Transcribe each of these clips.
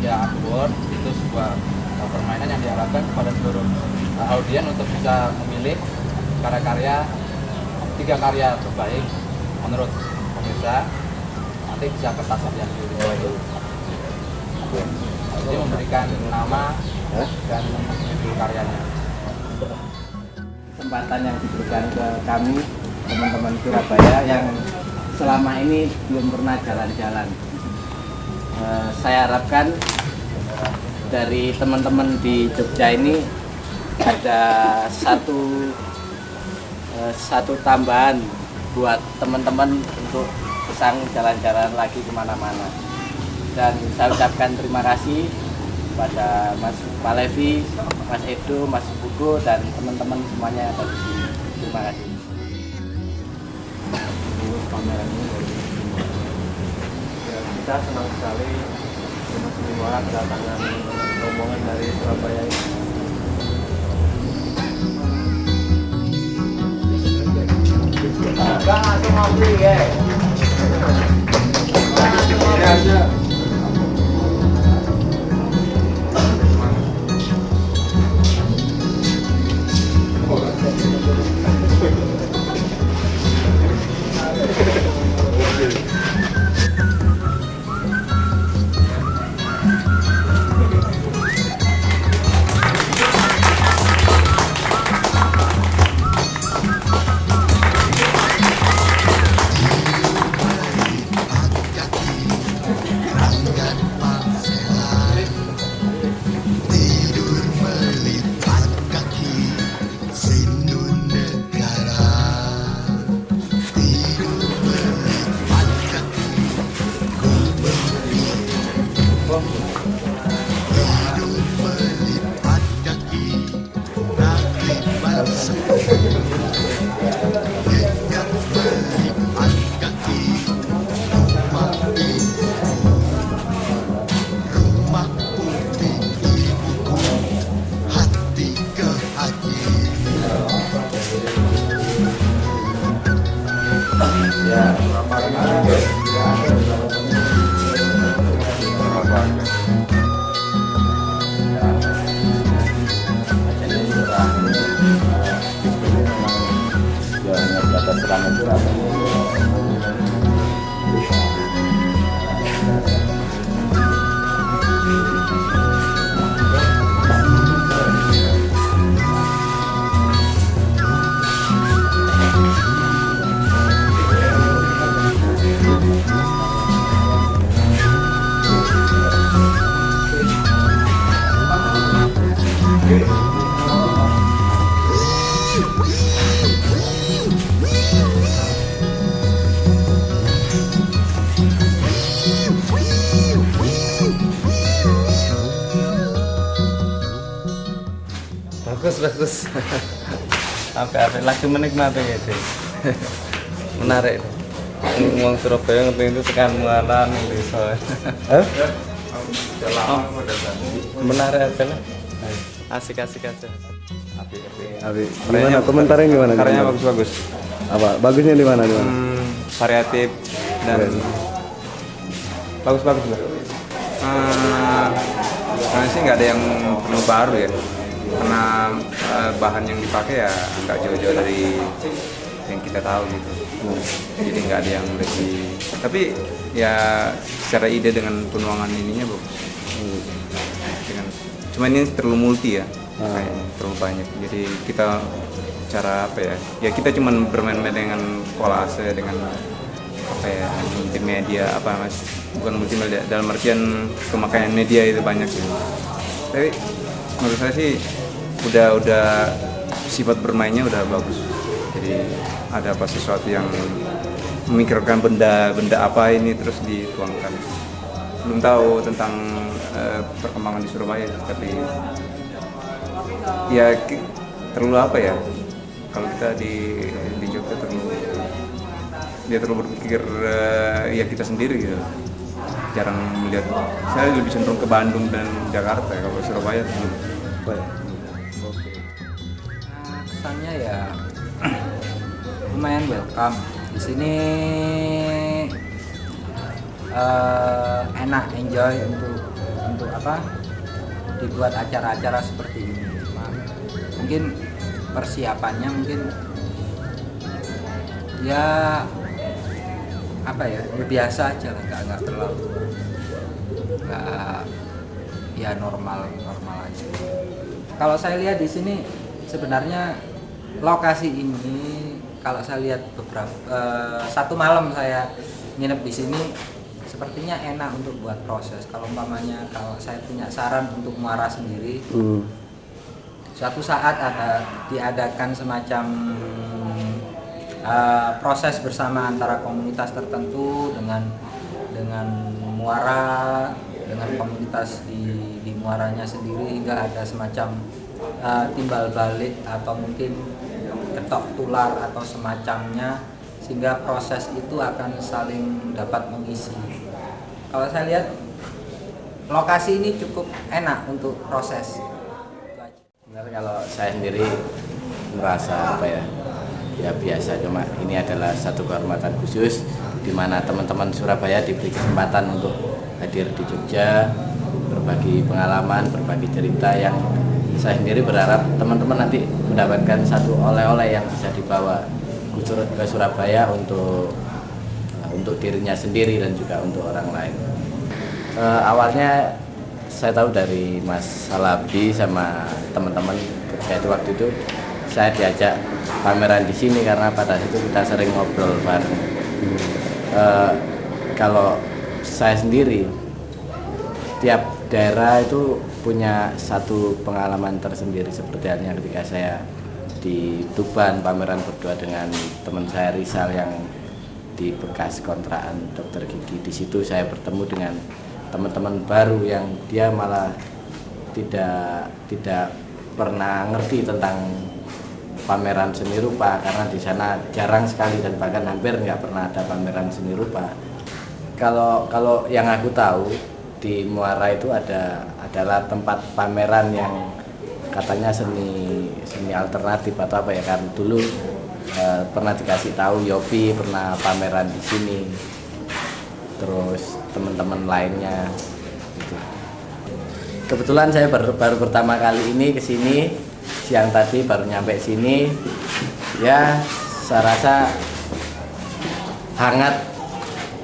ya Upwork itu sebuah permainan yang diharapkan kepada seluruh audiens untuk bisa memilih karya-karya 3 karya terbaik menurut pemirsa, nanti bisa kertas yang dipilih. Jadi memberikan nama dan judul karyanya. Kesempatan yang diberikan ke kami teman-teman Surabaya yang selama ini belum pernah jalan-jalan. Saya harapkan dari teman-teman di Jogja ini ada satu tambahan buat teman-teman untuk bisa jalan-jalan lagi kemana-mana. Dan saya ucapkan terima kasih kepada Mas Palevi, Mas Edo, Mas Bugo, dan teman-teman semuanya ada di sini. Terima kasih. Pameran ini ya, kita senang sekali Mas Liwa kedatangan rombongan dari Surabaya ini. Bang, aku mau beli ya. Bagus. Apa lagi menikmati gitu. Menarik. Ngomong Surabaya ngerti itu tekan mualan desa. Menarik aja lah. Asik aja. Abi, gimana komentarnya gimana? Karyanya bagus. Apa? Bagusnya di mana? Variatif dan bagus lah. Karena sih nggak ada yang penuh baru ya. Karena bahan yang dipakai ya nggak jauh-jauh dari yang kita tahu gitu. Jadi nggak ada yang lebih. Tapi ya secara ide dengan penuangan ininya bagus. Cuma ini terlalu multi ya. Kayaknya terlalu banyak. Jadi kita cara apa ya? Ya kita cuma bermain-main dengan kolase, dengan apa ya, multimedia apa mas? Bukan multimedia, dalam artian pemakaian media itu banyak ya. Tapi menurut saya sih udah sifat bermainnya udah bagus. Jadi ada apa sesuatu yang memikirkan benda apa ini terus dituangkan. Belum tahu tentang perkembangan di Surabaya, tapi ya terlalu apa ya, kalau kita di Jogja terlalu berpikir ya kita sendiri gitu, jarang melihat. Saya lebih cenderung ke Bandung dan Jakarta ya, kalau Surabaya belum. Kesannya ya lumayan welcome di sini, enak, enjoy untuk untuk dibuat acara-acara seperti ini. Mungkin persiapannya mungkin ya biasa aja lah, nggak terlalu normal aja. Kalau saya lihat di sini sebenarnya lokasi ini, kalau saya lihat satu malam saya nginep di sini, sepertinya enak untuk buat proses. Kalau kalau saya punya saran untuk muara sendiri, suatu saat diadakan semacam proses bersama antara komunitas tertentu dengan muara, dengan komunitas di muaranya sendiri, hingga ada semacam timbal balik atau mungkin ketok tular atau semacamnya, sehingga proses itu akan saling dapat mengisi. Kalau saya lihat lokasi ini cukup enak untuk proses. Benar, kalau saya sendiri merasa ya biasa, cuma ini adalah satu kehormatan khusus di mana teman-teman Surabaya diberi kesempatan untuk hadir di Jogja, berbagi pengalaman, berbagi cerita yang saya sendiri berharap teman-teman nanti mendapatkan satu oleh-oleh yang bisa dibawa ke Surabaya untuk dirinya sendiri dan juga untuk orang lain. Awalnya saya tahu dari Mas Salabi sama teman-teman ketika waktu itu saya diajak pameran di sini karena pada situ kita sering ngobrol bareng. Kalau saya sendiri, tiap daerah itu punya satu pengalaman tersendiri, seperti halnya ketika saya di Tuban pameran berdua dengan teman saya Rizal yang di bekas kontrakan dokter gigi. Di situ saya bertemu dengan teman-teman baru yang dia malah tidak pernah ngerti tentang pameran seni rupa, karena di sana jarang sekali dan bahkan hampir nggak pernah ada pameran seni rupa. Kalau yang aku tahu di Muara itu adalah tempat pameran yang katanya seni alternatif atau kan dulu pernah dikasih tahu Yopi pernah pameran di sini, terus teman-teman lainnya gitu. Kebetulan saya baru pertama kali ini ke sini, siang tadi baru nyampe sini, ya saya rasa hangat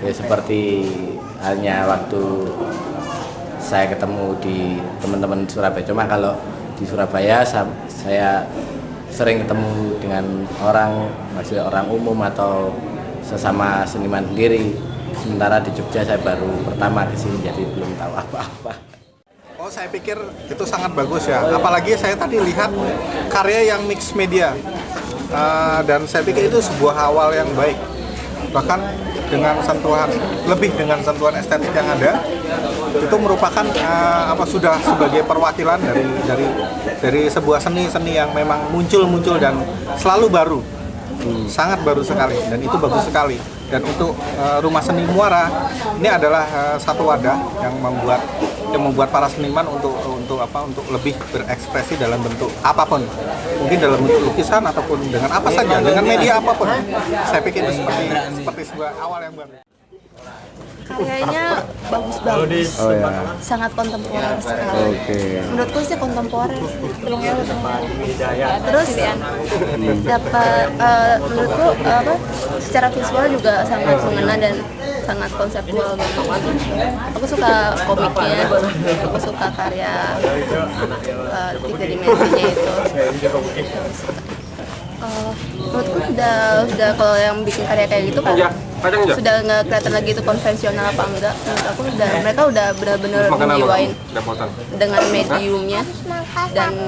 ya, seperti halnya waktu saya ketemu di teman-teman Surabaya. Cuma kalau di Surabaya saya sering ketemu dengan maksudnya orang umum atau sesama seniman sendiri. Sementara di Jogja saya baru pertama ke sini, jadi belum tahu apa-apa. Oh, saya pikir itu sangat bagus ya. Apalagi saya tadi lihat karya yang mix media, dan saya pikir itu sebuah awal yang baik. Bahkan dengan sentuhan estetik yang ada, itu merupakan sudah sebagai perwakilan dari sebuah seni yang memang muncul dan selalu baru, sangat baru sekali, dan itu bagus sekali. Dan untuk Rumah Seni Muara ini adalah satu wadah yang membuat para seniman untuk lebih berekspresi dalam bentuk apapun, mungkin dalam bentuk lukisan ataupun dengan apa saja, dengan media apapun. Saya pikir itu seperti sebuah awal yang baru. Karyanya bagus banget, sangat kontemporer sekali. Menurutku sih kontemporer. Terus dapat menurutku secara visual juga sangat mengena dan sangat konseptual banget. Aku suka komiknya, aku suka karya 3 dimensinya itu. Menurutku udah kalau yang bikin karya kayak gitu kan sudah nggak kelihatan lagi itu konvensional apa enggak. Menurut aku mereka udah benar-benar menjiwain dengan mediumnya dan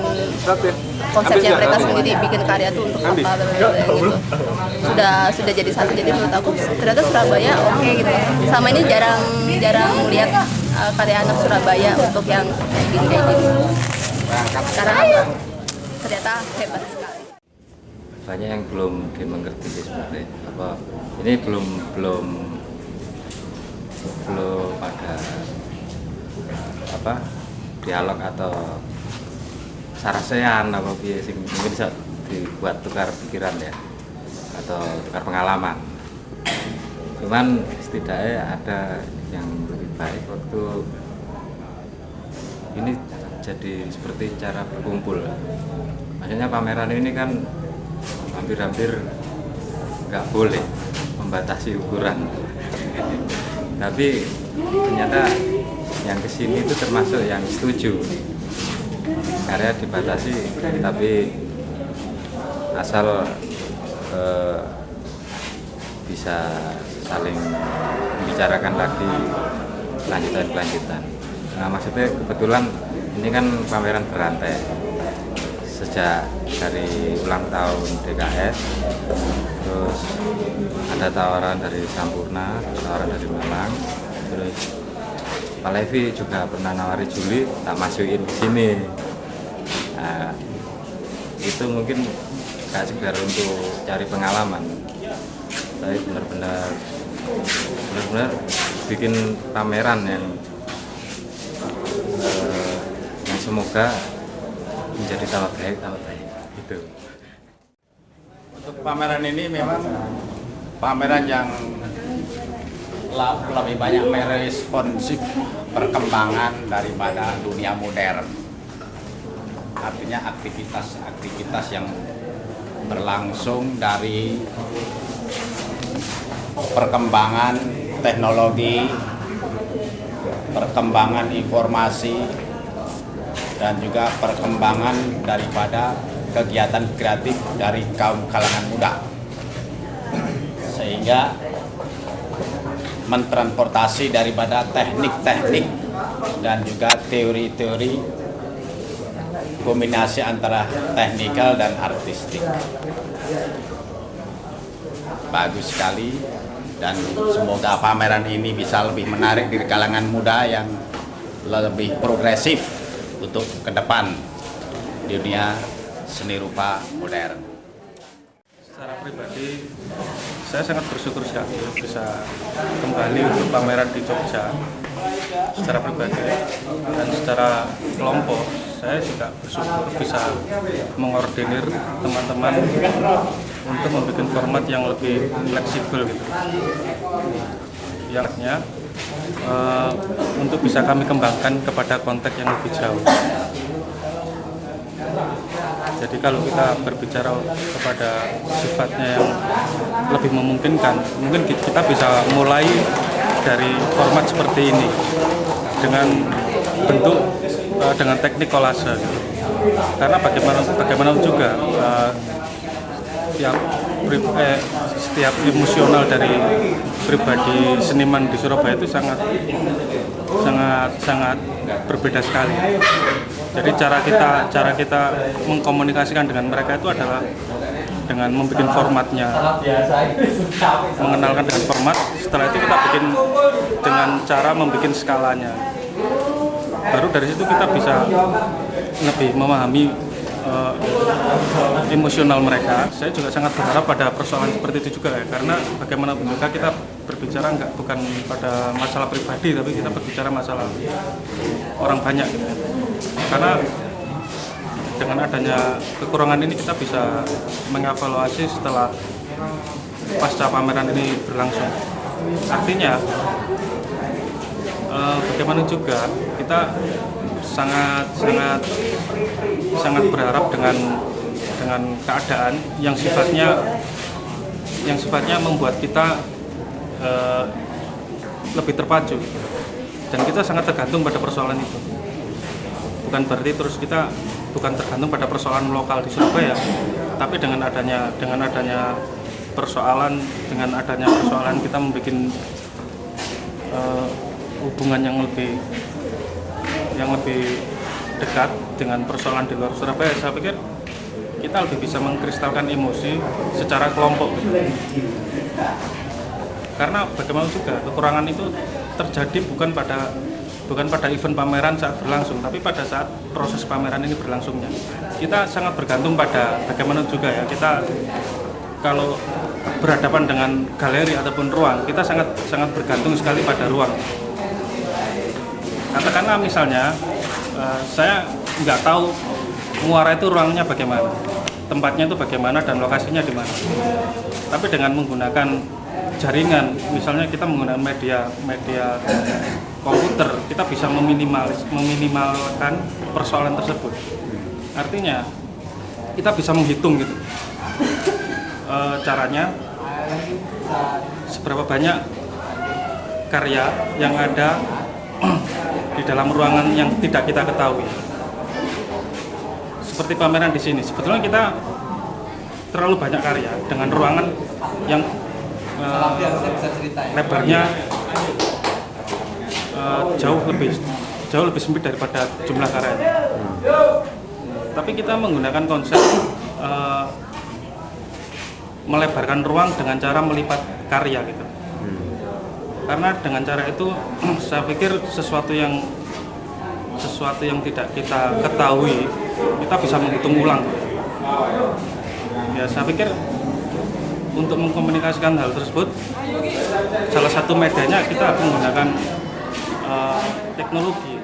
konsepnya mereka sendiri bikin karya tuh untuk apa gitu. Sudah jadi satu. Jadi menurut aku ternyata Surabaya oke gitu. Sama ini jarang lihat karya anak Surabaya untuk yang kayak gini. Sekarang ternyata hebat sekali. Banyak yang belum dimengerti seperti apa, ini belum ada dialog atau sarasean apa biasa, mungkin bisa dibuat tukar pikiran ya atau tukar pengalaman. Cuman setidaknya ada yang lebih baik waktu ini jadi seperti cara berkumpul. Maksudnya pameran ini kan hampir-hampir nggak boleh membatasi ukuran. Tapi ternyata yang kesini itu termasuk yang setuju karya dibatasi, tapi asal bisa saling membicarakan lagi kelanjutan. Nah, maksudnya kebetulan ini kan pameran berantai sejak dari ulang tahun DKS, terus ada tawaran dari Sampurna, tawaran dari Malang, terus Pak Levi juga pernah nawari Juli, tak masukin di sini. Nah, itu mungkin gak sekedar untuk cari pengalaman, tapi benar-benar bikin pameran yang semoga menjadi tambah baik gitu. Untuk pameran ini memang pameran yang lebih banyak meresponsif perkembangan daripada dunia modern. Artinya aktivitas yang berlangsung dari perkembangan teknologi, perkembangan informasi, dan juga perkembangan daripada kegiatan kreatif dari kaum kalangan muda, sehingga mentransportasi daripada teknik-teknik dan juga teori-teori kombinasi antara teknikal dan artistik. Bagus sekali, dan semoga pameran ini bisa lebih menarik di kalangan muda yang lebih progresif untuk ke depan di dunia seni rupa modern. Secara pribadi, saya sangat bersyukur sekali bisa kembali untuk pameran di Jogja secara pribadi, dan secara kelompok saya juga bersyukur bisa mengordinir teman-teman untuk membuat format yang lebih fleksibel gitu. Yang untuk bisa kami kembangkan kepada konteks yang lebih jauh. Jadi kalau kita berbicara kepada sifatnya yang lebih memungkinkan, mungkin kita bisa mulai dari format seperti ini dengan bentuk dengan teknik kolase. Karena bagaimana juga setiap emosional dari pribadi seniman di Surabaya itu sangat berbeda sekali. Jadi cara kita mengkomunikasikan dengan mereka itu adalah dengan membuat formatnya, mengenalkan dengan format. Setelah itu kita bikin dengan cara membuat skalanya. Baru dari situ kita bisa lebih memahami emosional mereka. Saya juga sangat berharap pada persoalan seperti itu juga ya, karena bagaimanapun juga kita berbicara bukan pada masalah pribadi, tapi kita berbicara masalah orang banyak gitu. Karena dengan adanya kekurangan ini kita bisa mengevaluasi setelah pasca pameran ini berlangsung. Artinya bagaimana juga kita sangat berharap dengan keadaan yang sifatnya membuat kita lebih terpacu, dan kita sangat tergantung pada persoalan itu. Bukan berarti terus kita bukan tergantung pada persoalan lokal di Surabaya, tapi dengan adanya persoalan kita membuat hubungan yang lebih dekat dengan persoalan di luar Surabaya. Saya pikir kita lebih bisa mengkristalkan emosi secara kelompok. Karena bagaimana juga kekurangan itu terjadi bukan pada event pameran saat berlangsung, tapi pada saat proses pameran ini berlangsungnya. Kita sangat bergantung pada bagaimana juga ya, kita kalau berhadapan dengan galeri ataupun ruang, kita sangat bergantung sekali pada ruang. Katakanlah misalnya saya nggak tahu muara itu ruangnya bagaimana, tempatnya itu bagaimana, dan lokasinya di mana. Tapi dengan menggunakan jaringan, misalnya kita menggunakan media komputer kita bisa meminimalkan persoalan tersebut. Artinya kita bisa menghitung gitu caranya seberapa banyak karya yang ada di dalam ruangan yang tidak kita ketahui. Seperti pameran di sini, sebetulnya kita terlalu banyak karya dengan ruangan yang lebarnya jauh lebih sempit daripada jumlah karyanya. Tapi kita menggunakan konsep melebarkan ruang dengan cara melipat karya gitu. Karena dengan cara itu saya pikir sesuatu yang tidak kita ketahui kita bisa menghitung ulang. Ya, saya pikir untuk mengkomunikasikan hal tersebut salah satu medianya kita menggunakan teknologi.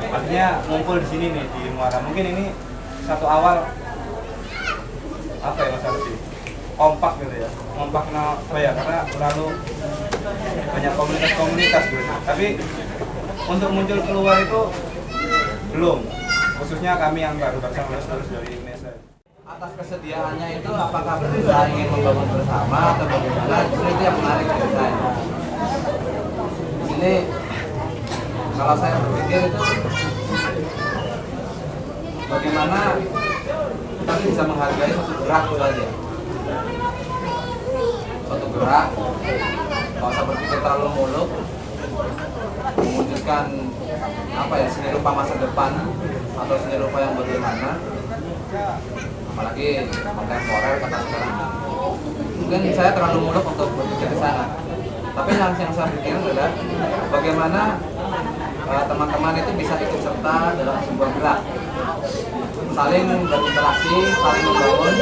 Artinya ngumpul di sini nih di Muara. Mungkin ini satu awal apa ya Mas Arsi? Kompak gitu ya. Kompak ya karena terlalu banyak komunitas gitu. Tapi untuk muncul keluar itu belum. Khususnya kami yang baru lulus dari Indonesia. Atas kesediaannya itu apakah kita ingin membangun bersama atau bagaimana? Justru itu yang menarik dari saya. Ini kalau saya berpikir itu bagaimana kita bisa menghargai suatu gerak itu aja. Suatu gerak, nggak usah berpikir terlalu muluk, mewujudkan apa ya, seni rupa masa depan atau seni rupa yang bagaimana, apalagi kontemporer kata sekarang. Mungkin saya terlalu muluk untuk berpikir ke sana. Tapi yang saya pikirkan adalah bagaimana teman-teman itu bisa ikut serta dalam sebuah gerak, saling berinteraksi, saling membangun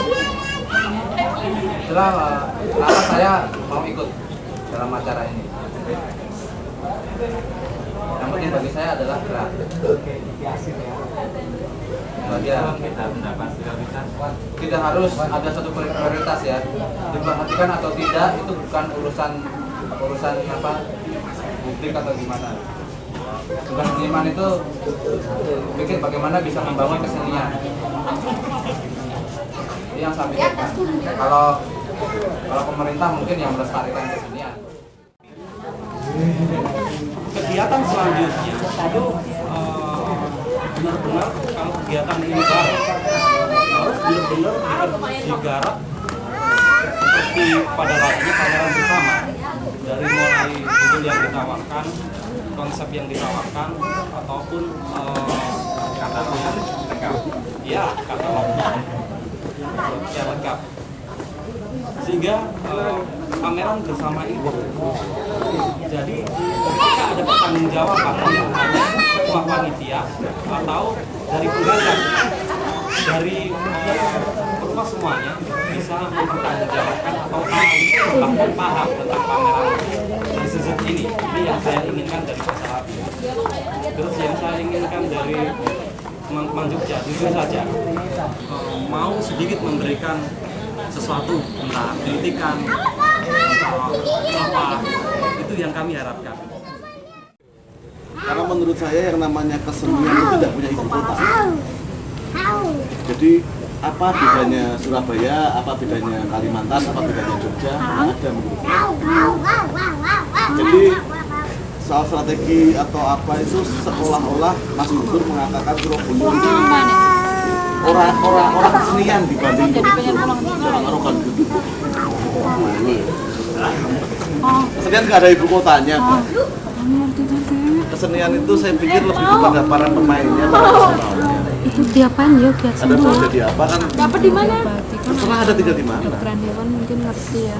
Itulah kenapa saya mau ikut dalam acara ini. Yang penting bagi saya adalah gerak. Tidak harus ada satu prioritas ya. Diperhatikan atau tidak itu bukan urusan apa publik atau gimana. Tugas seniman itu bikin bagaimana bisa membangun kesenian. Ini yang saya pikirkan. Kalau pemerintah mungkin yang melestarikan kesenian. Kegiatan selanjutnya itu benar-benar kalau kegiatan ini harus benar-benar digarap seperti pada lainnya pameran bersama, dari mulai judul yang ditawarkan, konsep yang ditawarkan, ataupun katalognya lengkap. Ya, katalognya ya lengkap. Sehingga pameran bersama itu jadi ketika ada pertanggungjawaban hanya ketua panitia atau dari penggagas, dari ketua semuanya bisa mempertanggungjawabkan atau bahkan paham tentang pameran Institut ini yang saya inginkan dari masalah. Terus yang saya inginkan dari teman-teman Jogja jujur saja mau sedikit memberikan sesuatu, entah kritikan atau apa, itu yang kami harapkan. Karena menurut saya yang namanya kesenian itu tidak punya ibu kota. Jadi apa bedanya Surabaya, apa bedanya Kalimantan, apa bedanya Jogja, ada menurut saya. Jadi soal strategi atau apa itu seolah-olah Mas Guntur mengatakan Surabaya itu orang kesenian dibanding orang gitu. Kesenian nggak ada ibu kotanya. Kesenian itu saya pikir lebih kepada para pemainnya, para personalnya. Itu diapain ya? Ada mau jadi apa kan? Dapat di mana? Terserah ada tinggal di mana. Dokteran hewan mungkin ngerti ya.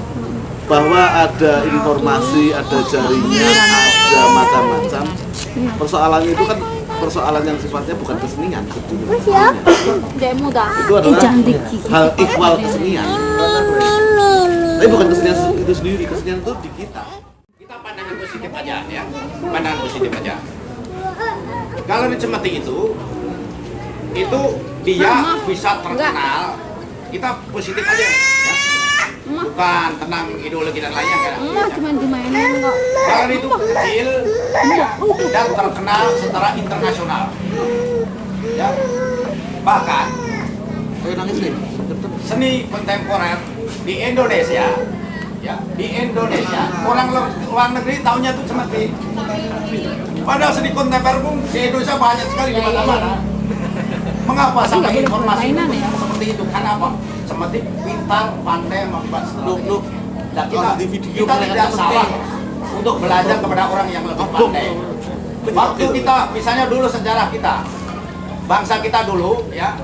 Bahwa ada informasi, ada jaringan, ada macam-macam. Persoalannya itu kan persoalan yang sifatnya bukan kesenian sebetulnya. Itu adalah hal ikhwal kesenian. Tapi bukan kesenian itu sendiri, kesenian itu di kita. Kita pandangan positif aja ya, pandangan positif aja. Kalau dicemati itu dia bisa terkenal, kita positif aja ya. Bukan tentang ideologi dan lainnya kan. Cuma dimainin kok. Kalau itu kecil ya, dan terkenal secara internasional. Ya. Bahkan seni kontemporer di Indonesia ya, di Indonesia orang luar negeri taunya tuh semati. Padahal seni kontemporer pun di Indonesia banyak sekali di mana-mana. Mengapa sampai informasi seperti itu? Karena apa? Semati pintar, pandai, membahas. Dan kita tidak salah untuk belajar kepada orang yang lebih pandai. Waktu kita, misalnya dulu sejarah kita, bangsa kita dulu ya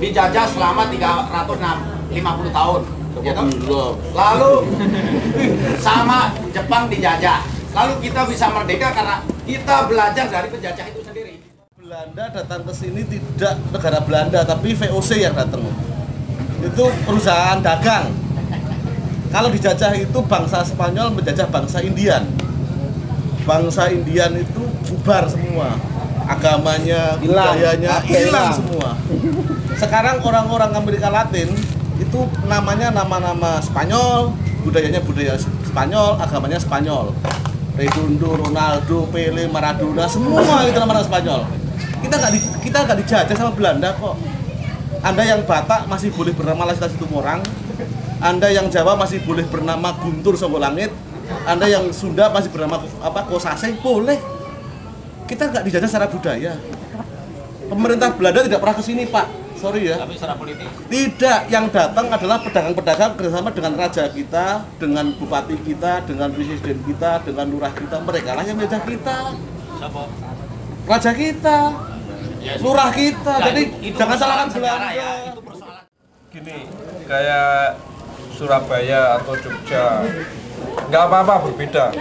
dijajah selama 350 tahun. Gitu? Lalu sama Jepang dijajah. Lalu kita bisa merdeka karena kita belajar dari penjajah itu sendiri. Belanda datang ke sini tidak negara Belanda tapi VOC yang datang. Itu perusahaan dagang. Kalau dijajah itu bangsa Spanyol menjajah bangsa Indian. Bangsa Indian itu bubar semua. Agamanya, budayanya hilang semua. Sekarang orang-orang Amerika Latin itu namanya nama-nama Spanyol, budayanya budaya Spanyol, agamanya Spanyol. Redondo, Ronaldo, Pele, Maradona, semua itu nama-nama Spanyol. Kita nggak dijajah sama Belanda kok. Anda yang Batak masih boleh bernama Lasita Situmorang, Anda yang Jawa masih boleh bernama Guntur Songgolangit, Anda yang Sunda masih bernama Kosasih, boleh. Kita nggak dijajah secara budaya. Pemerintah Belanda tidak pernah kesini Pak, sorry ya. Tapi secara politik? Tidak, yang datang adalah pedagang-pedagang bersama dengan raja kita, dengan bupati kita, dengan presiden kita, dengan lurah kita. Mereka lah yang menjajah kita. Siapa? Raja kita, lurah kita, Nah, jadi itu jangan salahkan Belanda. Belanda. Itu persoalan. Gini, kayak Surabaya atau Jogja, nggak apa-apa berbeda.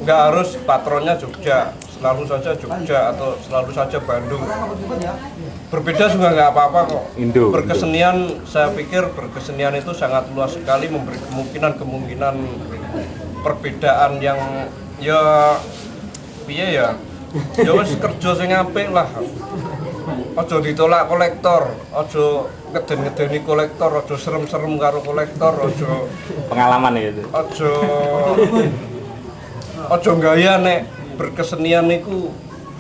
Nggak harus patronnya Jogja, selalu saja Jogja atau selalu saja Bandung. berbeda juga nggak apa-apa kok. Indo. Berkesenian, saya pikir berkesenian itu sangat luas sekali, memberi kemungkinan perbedaan yang ya piye ya. Ya wis kerja sing apik lah. Ojo ditolak kolektor, ojo ngeden-ngedeni kolektor, ojo serem-serem karo kolektor, ojo Pengalaman gitu. Ojo gaya nek berkesenian itu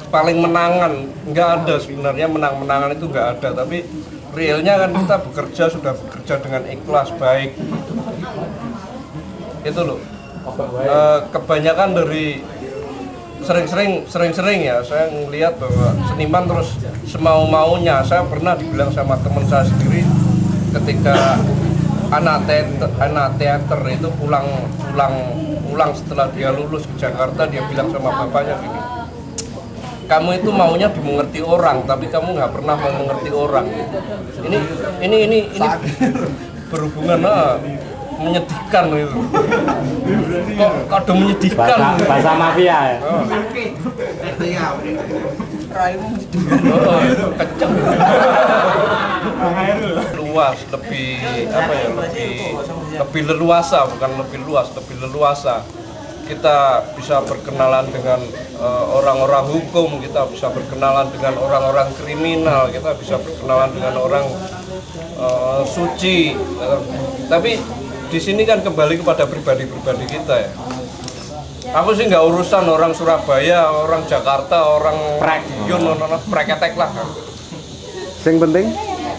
paling menangan, nggak ada sebenarnya menang-menangan itu nggak ada, tapi realnya kan kita sudah bekerja dengan ikhlas baik. Itu loh. Kebanyakan dari sering-sering ya saya ngelihat bahwa seniman terus semau-maunya. Saya pernah dibilang sama teman saya sendiri ketika anak teater itu pulang setelah dia lulus ke Jakarta, dia bilang sama bapaknya gini, kamu itu maunya dimengerti orang tapi kamu nggak pernah mau mengerti orang. Ini berhubungan menyedihkan itu. Kok kado menyedihkan? Bahasa mafia ya. Kenceng. Luas, lebih apa ya? Lebih leluasa, bukan lebih luas, lebih leluasa. Kita bisa berkenalan dengan orang-orang hukum, kita bisa berkenalan dengan orang-orang kriminal, kita bisa berkenalan dengan orang suci. Tapi di sini kan kembali kepada pribadi-pribadi kita ya. Aku sih nggak urusan orang Surabaya, orang Jakarta, orang preketek lah.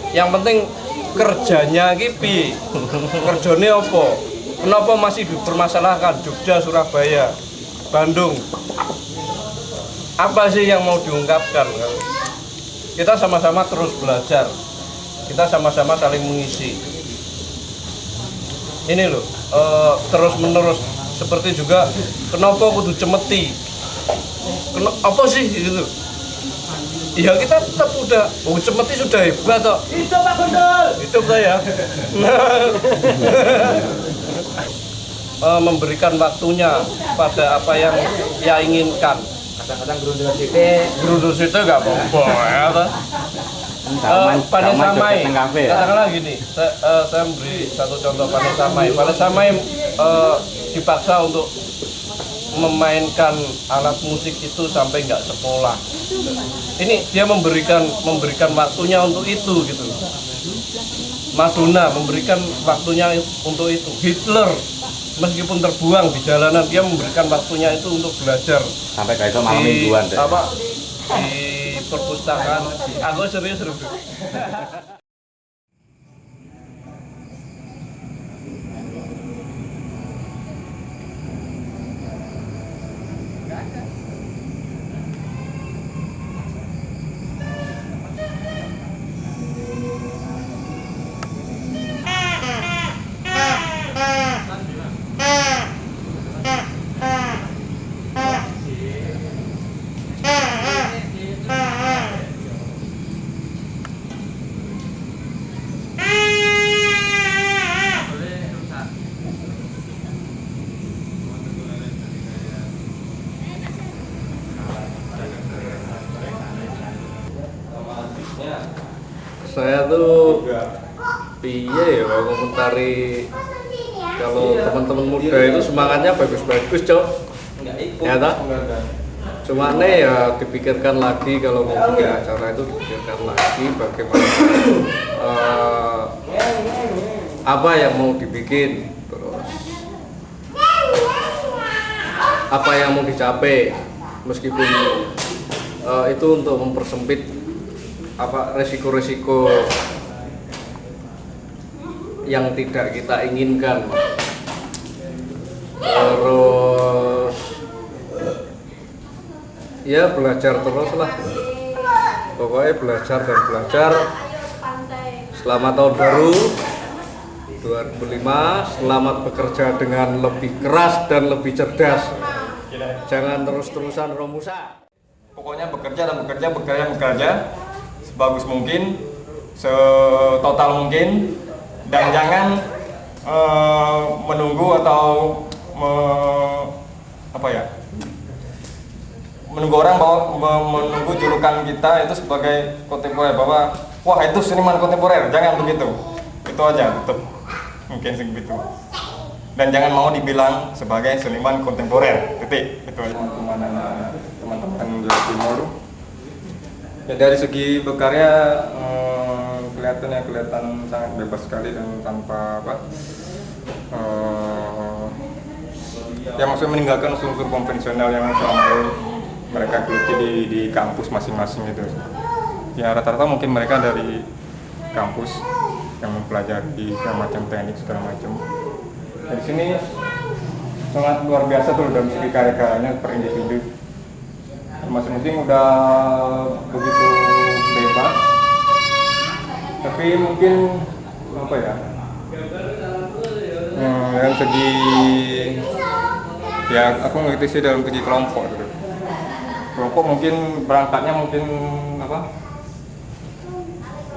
Yang penting kerjanya gitu. Kerjanya apa? Kenapa masih dipermasalahkan Jogja, Surabaya, Bandung? Apa sih yang mau diungkapkan? Kita sama-sama terus belajar. Kita sama-sama saling mengisi. Ini loh, terus menerus. Seperti juga kenapa kudu cemeti? Apa sih gitu? Ya kita tetap udah, cemeti sudah hebat kok. Hidup Pak Gundul. Hidup saya. Memberikan waktunya pada apa yang ia inginkan. Kadang-kadang gerundul situ nggak apa-apa ya. Pane Samai, katakanlah gini, saya memberi satu contoh Pane Samai. Pane Samai dipaksa untuk memainkan alat musik itu sampai nggak sekolah. Ini dia memberikan waktunya untuk itu gitu. Madonna memberikan waktunya untuk itu. Hitler meskipun terbuang di jalanan, dia memberikan waktunya itu untuk belajar. Sampai kayak itu malam mingguan deh. Di perpustakaan. Aku serius. Saya tuh piye ya kalau komentari kalau teman-teman muda itu semangatnya bagus-bagus, Cok. Ya toh? Cuma nih ya dipikirkan lagi kalau mau bikin acara itu dipikirkan lagi bagaimana apa yang mau dibikin, terus apa yang mau dicapai, meskipun itu untuk mempersempit apa resiko-resiko yang tidak kita inginkan. Terus ya belajar terus lah, pokoknya belajar dan belajar. Selamat tahun baru 2005, selamat bekerja dengan lebih keras dan lebih cerdas, jangan terus-terusan romusa. Pokoknya bekerja sebagus mungkin, setotal mungkin, dan jangan menunggu atau menunggu orang menunggu julukan kita itu sebagai kontemporer, bahwa wah itu seniman kontemporer, jangan begitu. Itu aja, tetap mungkin segitu. Dan jangan mau dibilang sebagai seniman kontemporer, titik. Itu aja teman-teman Jawa Timur. Ya, dari segi berkarya kelihatan sangat bebas sekali dan tanpa ya maksudnya meninggalkan unsur-unsur konvensional yang selama ini mereka geluti di kampus masing-masing itu. Ya rata-rata mungkin mereka dari kampus yang mempelajari segala macam teknik segala macam. Di sini sangat luar biasa tuh dari segi karya-karyanya per individu. Masing-masing udah begitu bebas. Tapi mungkin apa ya? Dalam segi ya aku ngerti sih dalam segi kelompok gitu. Kelompok mungkin berangkatnya mungkin apa?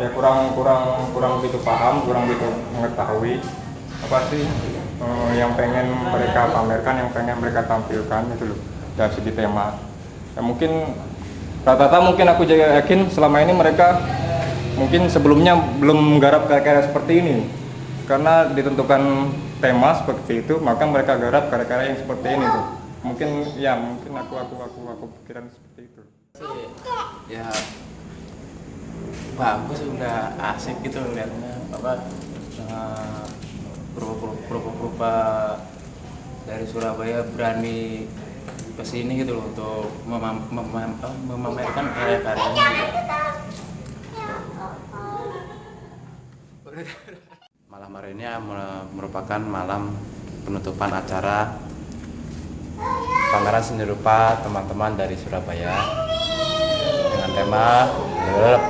Ya kurang begitu paham, kurang begitu mengetahui apa sih yang pengen mereka pamerkan, yang pengen mereka tampilkan itu loh dari segi tema. Ya mungkin rata-rata mungkin aku juga yakin selama ini mereka mungkin sebelumnya belum menggarap karya-karya seperti ini karena ditentukan tema seperti itu, maka mereka garap karya-karya yang seperti ini tuh. Mungkin aku pikiran seperti itu. Ya bagus, udah asik gitu lihatnya, berupa dari Surabaya berani kesini gitu loh untuk memamerkan karya-karyanya gitu. Malam hari ini merupakan malam penutupan acara pameran seni rupa teman-teman dari Surabaya dengan tema Gelap,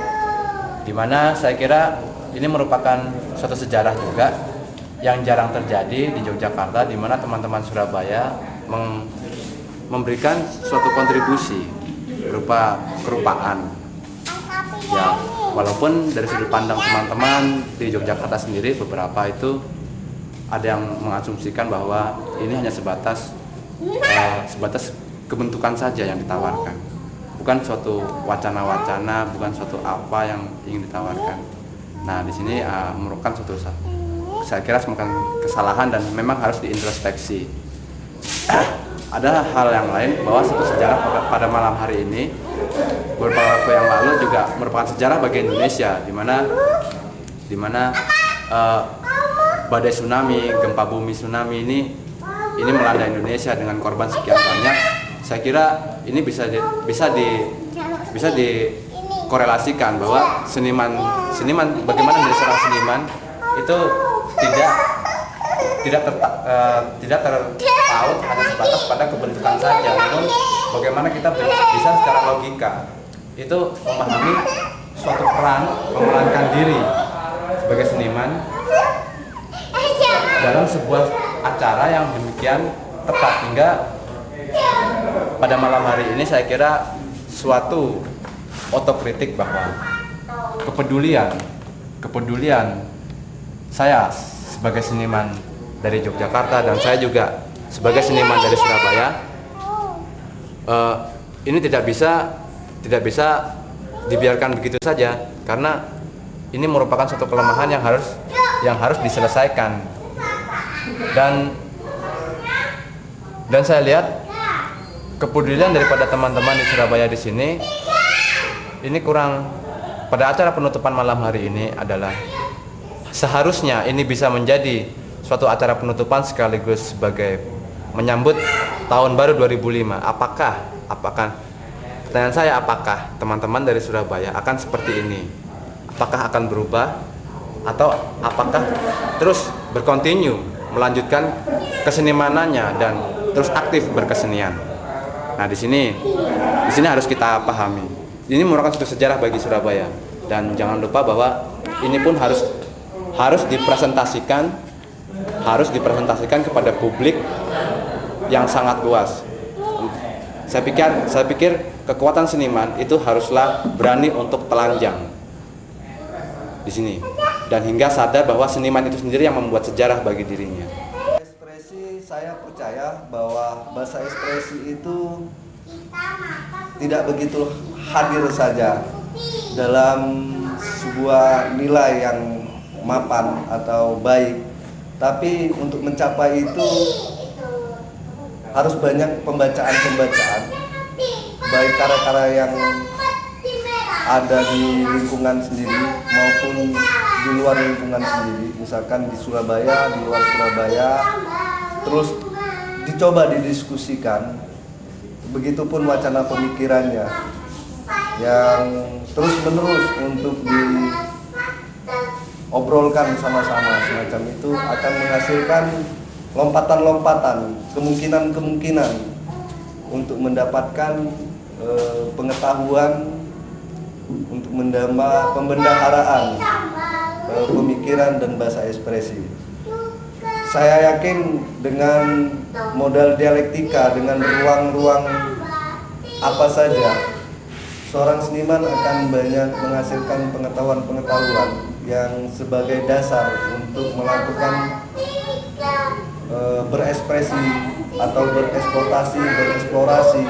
dimana saya kira ini merupakan suatu sejarah juga yang jarang terjadi di Yogyakarta, di mana teman-teman Surabaya memberikan suatu kontribusi berupa kerupaan. Ya, walaupun dari sudut pandang teman-teman di Yogyakarta sendiri beberapa itu ada yang mengasumsikan bahwa ini hanya sebatas kebentukan saja yang ditawarkan, bukan suatu wacana-wacana, bukan suatu apa yang ingin ditawarkan. Nah, di sini merupakan suatu, saya kira semacam kesalahan dan memang harus diintrospeksi. Ada hal yang lain bahwa suatu sejarah pada malam hari ini beberapa waktu yang lalu juga merupakan sejarah bagi Indonesia, di mana badai tsunami, gempa bumi tsunami ini melanda Indonesia dengan korban sekian banyak. Saya kira ini bisa dikorelasikan bahwa seniman bagaimana menjadi seorang seniman itu tidak terpaut hanya sebatas pada kebentukan saja, namun bagaimana kita bisa secara logika itu memahami suatu peran, memerankan diri sebagai seniman dalam sebuah acara yang demikian tepat, hingga pada malam hari ini saya kira suatu otokritik bahwa kepedulian saya sebagai seniman dari Yogyakarta dan saya juga sebagai seniman dari Surabaya ini tidak bisa dibiarkan begitu saja, karena ini merupakan suatu kelemahan yang harus diselesaikan. Dan saya lihat kepedulian daripada teman-teman di Surabaya di sini ini kurang. Pada acara penutupan malam hari ini adalah seharusnya ini bisa menjadi suatu acara penutupan sekaligus sebagai menyambut tahun baru 2005. Apakah pertanyaan saya, apakah teman-teman dari Surabaya akan seperti ini? Apakah akan berubah atau apakah terus berkontinu melanjutkan kesenimanannya dan terus aktif berkesenian? Nah, di sini harus kita pahami. Ini merupakan suatu sejarah bagi Surabaya, dan jangan lupa bahwa ini pun harus dipresentasikan kepada publik yang sangat luas. Saya pikir kekuatan seniman itu haruslah berani untuk telanjang di sini, dan hingga sadar bahwa seniman itu sendiri yang membuat sejarah bagi dirinya. Ekspresi, saya percaya bahwa bahasa ekspresi itu tidak begitu hadir saja dalam sebuah nilai yang mapan atau baik, tapi untuk mencapai itu harus banyak pembacaan-pembacaan, baik karya-karya yang ada di lingkungan sendiri maupun di luar lingkungan sendiri, misalkan di Surabaya, di luar Surabaya, terus dicoba didiskusikan. Begitupun wacana pemikirannya yang terus-menerus untuk diobrolkan sama-sama, semacam itu akan menghasilkan lompatan-lompatan, kemungkinan-kemungkinan untuk mendapatkan pengetahuan, untuk pembendaharaan pemikiran dan bahasa ekspresi. Saya yakin dengan modal dialektika, dengan ruang-ruang apa saja, seorang seniman akan banyak menghasilkan pengetahuan-pengetahuan yang sebagai dasar untuk melakukan berekspresi atau bereksploitasi, bereksplorasi.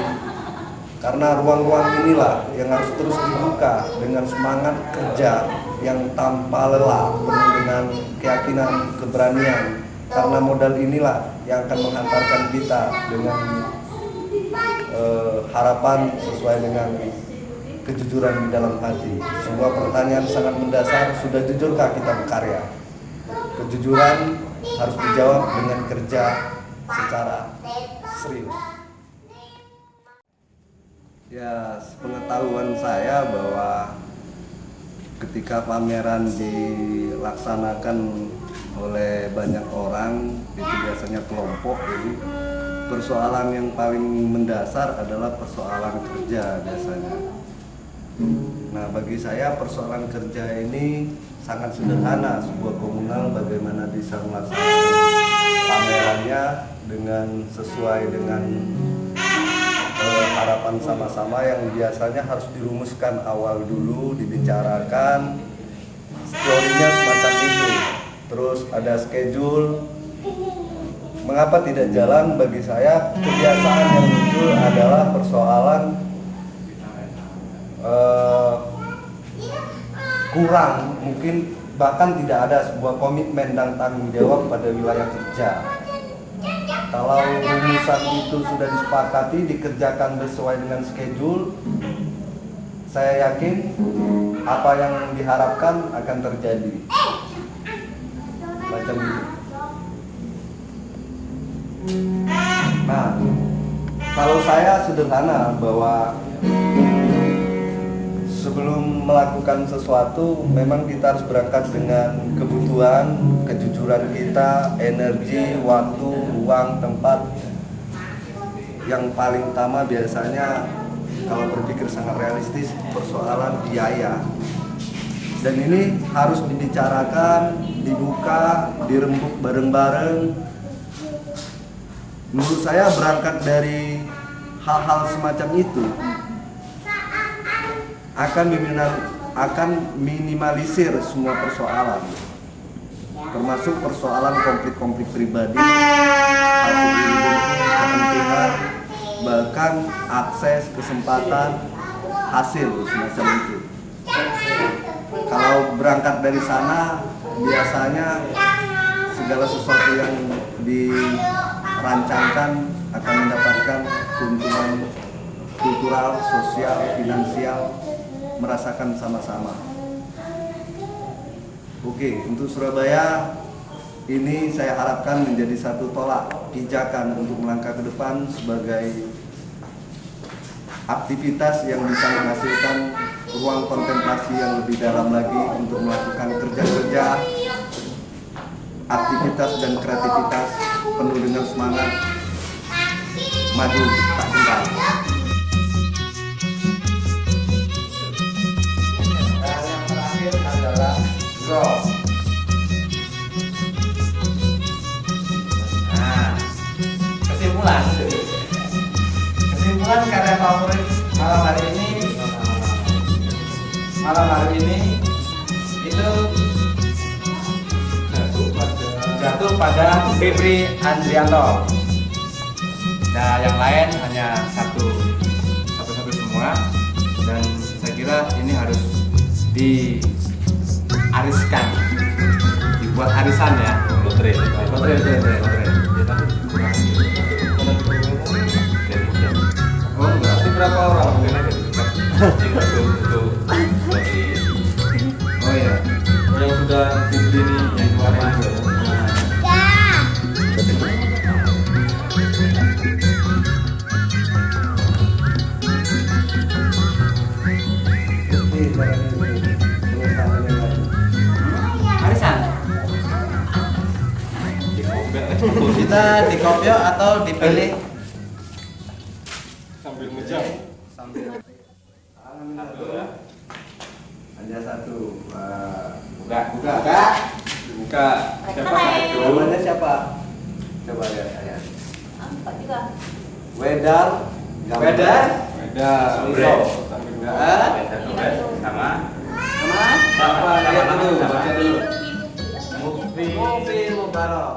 Karena ruang-ruang inilah yang harus terus dibuka dengan semangat kerja yang tanpa lelah, penuh dengan keyakinan, keberanian. Karena modal inilah yang akan menghantarkan kita dengan harapan sesuai dengan kejujuran di dalam hati. Sebuah pertanyaan sangat mendasar, sudah jujurkah kita berkarya? Kejujuran harus dijawab dengan kerja secara serius. Ya, pengetahuan saya bahwa ketika pameran dilaksanakan oleh banyak orang, itu biasanya kelompok, jadi persoalan yang paling mendasar adalah persoalan kerja biasanya. Nah, bagi saya persoalan kerja ini sangat sederhana. Sebuah komunal bagaimana bisa melaksanakan pamerannya dengan sesuai dengan harapan sama-sama yang biasanya harus dirumuskan awal dulu, dibicarakan teorinya semacam itu. Terus ada schedule. Mengapa tidak jalan? Bagi saya kebiasaan yang muncul adalah persoalan kurang, mungkin bahkan tidak ada sebuah komitmen dan tanggung jawab pada wilayah kerja. Kalau rumusan itu sudah disepakati, dikerjakan sesuai dengan schedule, saya yakin apa yang diharapkan akan terjadi. Macam itu. Nah, kalau saya sederhana bahwa sebelum melakukan sesuatu memang kita harus berangkat dengan kebutuhan, kejujuran kita, energi, waktu, ruang, tempat. Yang paling utama biasanya kalau berpikir sangat realistis persoalan biaya. Dan ini harus dibicarakan, dibuka, dirembuk bareng-bareng. Menurut saya berangkat dari hal-hal semacam itu akan minimalisir semua persoalan, termasuk persoalan konflik-konflik pribadi, kepentingan, bahkan akses, kesempatan, hasil semacam itu. Kalau berangkat dari sana, biasanya segala sesuatu yang dirancangkan akan mendapatkan keuntungan kultural, sosial, finansial, merasakan sama-sama. Oke, untuk Surabaya ini saya harapkan menjadi satu tolak pijakan untuk melangkah ke depan sebagai aktivitas yang bisa menghasilkan ruang kontemplasi yang lebih dalam lagi untuk melakukan kerja-kerja, aktivitas dan kreativitas penuh dengan semangat maju tak kenal. Nah, kesimpulan karya favorit malam hari ini itu jatuh pada Febri Andrianto. Nah, yang lain hanya satu semua, dan saya kira ini harus diariskan, dibuat arisan ya. Lotre. Oh enggak, itu berapa orang? Oh ya, yang sudah dibeli ini yang keluarin juga. Arisan. Kita dikopiok atau dipilih? Sambil ngejam. Hanya satu. Buka. Siapa itu? Namanya siapa? Coba lihat saya. Wedar. Sama. Siapa? Lihat dulu, baca dulu. Mufti Mubarok.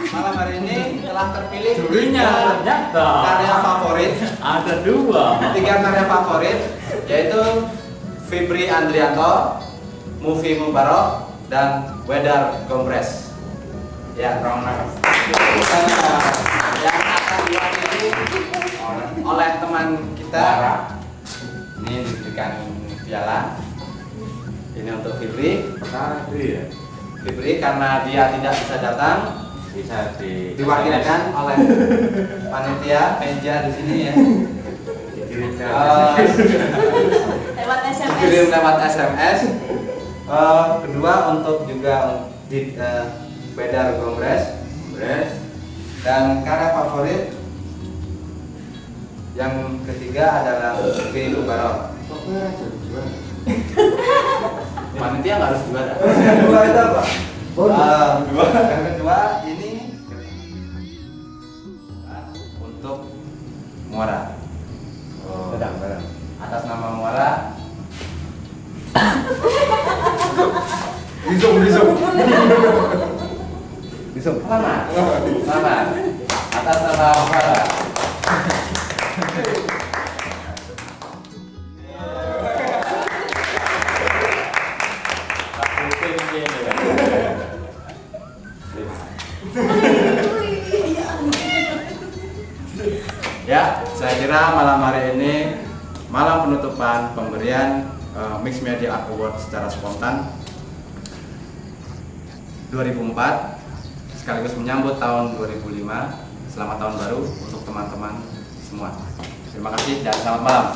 Malam hari ini telah terpilih karya favorit. Ada 2. 3 karya favorit, yaitu Fibri Andrianto, Mufi Mubarok, dan Wedar Gombres. Ya, yang akan diwakili oleh teman kita. Ini diberikan piala. Ini untuk Fibri. Fibri karena dia tidak bisa datang, bisa diwakilkan oleh panitia meja di sini ya. Dikirim lewat SMS. Kedua untuk juga di Wedar Gombres. Dan karya favorit yang ketiga adalah Mufi Mubarok. Panitia nggak harus juara. Kedua itu apa? Yang kedua ini untuk Muara. Atas nama Muara. Bisa. Selamat. Atas nama Muara. Ya, saya kira malam hari ini malam penutupan pemberian Mixed Media Art Award secara spontan 2004 sekaligus menyambut tahun 2005. Selamat tahun baru untuk teman-teman semua. Terima kasih dan selamat malam.